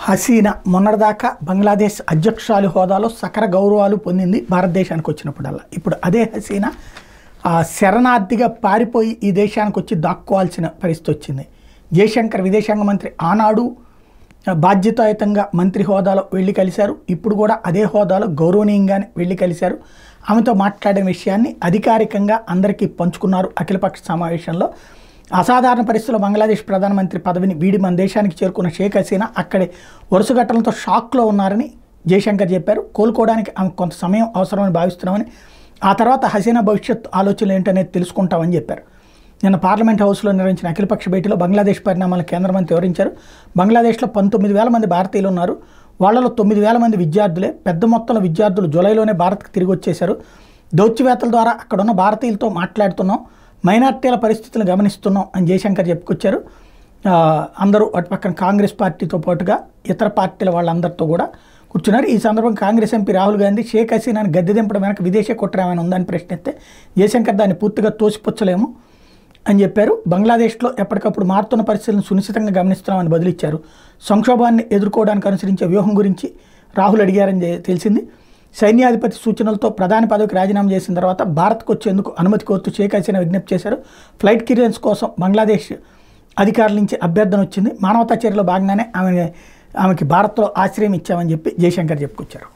హసీనా మొన్నటిదాకా బంగ్లాదేశ్ అధ్యక్షురాలి హోదాలో సకల గౌరవాలు పొందింది భారతదేశానికి వచ్చినప్పుడల్లా. ఇప్పుడు అదే హసీనా శరణార్థిగా పారిపోయి ఈ దేశానికి వచ్చి దాక్కోవాల్సిన పరిస్థితి వచ్చింది. జయశంకర్ విదేశాంగ మంత్రి ఆనాడు బాధ్యతాయుతంగా మంత్రి హోదాలో వెళ్ళి కలిశారు. ఇప్పుడు కూడా అదే హోదాలో గౌరవనీయంగానే వెళ్ళి కలిశారు. ఆమెతో మాట్లాడిన విషయాన్ని అధికారికంగా అందరికీ పంచుకున్నారు. అఖిలపక్ష సమావేశంలో అసాధారణ పరిస్థితుల్లో బంగ్లాదేశ్ ప్రధానమంత్రి పదవిని వీడి మన దేశానికి చేరుకున్న షేక్ హసీనా అక్కడే వరుస ఘటనలతో షాక్లో ఉన్నారని జయశంకర్ చెప్పారు. కోలుకోవడానికి ఆమె కొంత సమయం అవసరమని భావిస్తున్నామని, ఆ తర్వాత హసీనా భవిష్యత్ ఆలోచనలు ఏంటనేది తెలుసుకుంటామని చెప్పారు. నిన్న పార్లమెంట్ హౌస్లో నిర్వహించిన అఖిలపక్ష భేటీలో బంగ్లాదేశ్ పరిణామాలను కేంద్ర మంత్రి వివరించారు. బంగ్లాదేశ్లో 19,000 మంది భారతీయులు ఉన్నారు. వాళ్లలో 9,000 మంది విద్యార్థులే. పెద్ద మొత్తంలో విద్యార్థులు జూలైలోనే భారత్కి తిరిగి వచ్చేశారు. దౌత్యవేత్తల ద్వారా అక్కడున్న భారతీయులతో మాట్లాడుతున్నాం, మైనార్టీల పరిస్థితులను గమనిస్తున్నాం అని జయశంకర్ చెప్పుకొచ్చారు. అందరూ అటు పక్కన కాంగ్రెస్ పార్టీతో పాటుగా ఇతర పార్టీల వాళ్ళందరితో కూడా కూర్చున్నారు. ఈ సందర్భంగా కాంగ్రెస్ ఎంపీ రాహుల్ గాంధీ షేక్ హసీనాని గద్దె దింపడం వెనక విదేశీ కుట్ర ఏమైనా ఉందని ప్రశ్నిస్తే జయశంకర్ దాన్ని పూర్తిగా తోసిపుచ్చలేము అని చెప్పారు. బంగ్లాదేశ్లో ఎప్పటికప్పుడు మారుతున్న పరిస్థితులను సునిశ్చితంగా గమనిస్తున్నామని బదులిచ్చారు. సంక్షోభాన్ని ఎదుర్కోవడానికి అనుసరించే వ్యూహం గురించి రాహుల్ అడిగారని తెలిసింది. సైన్యాధిపతి సూచనలతో ప్రధాని పదవికి రాజీనామా చేసిన తర్వాత భారత్కు వచ్చేందుకు అనుమతి కోరుతూ షేక్ హసీనా విజ్ఞప్తి చేశారు. ఫ్లైట్ క్లియరెన్స్ కోసం బంగ్లాదేశ్ అధికారుల నుంచి అభ్యర్థన వచ్చింది. మానవతా చర్యలో భాగంగానే ఆమెకి భారత్లో ఆశ్రయం ఇచ్చామని చెప్పి జయశంకర్ చెప్పుకొచ్చారు.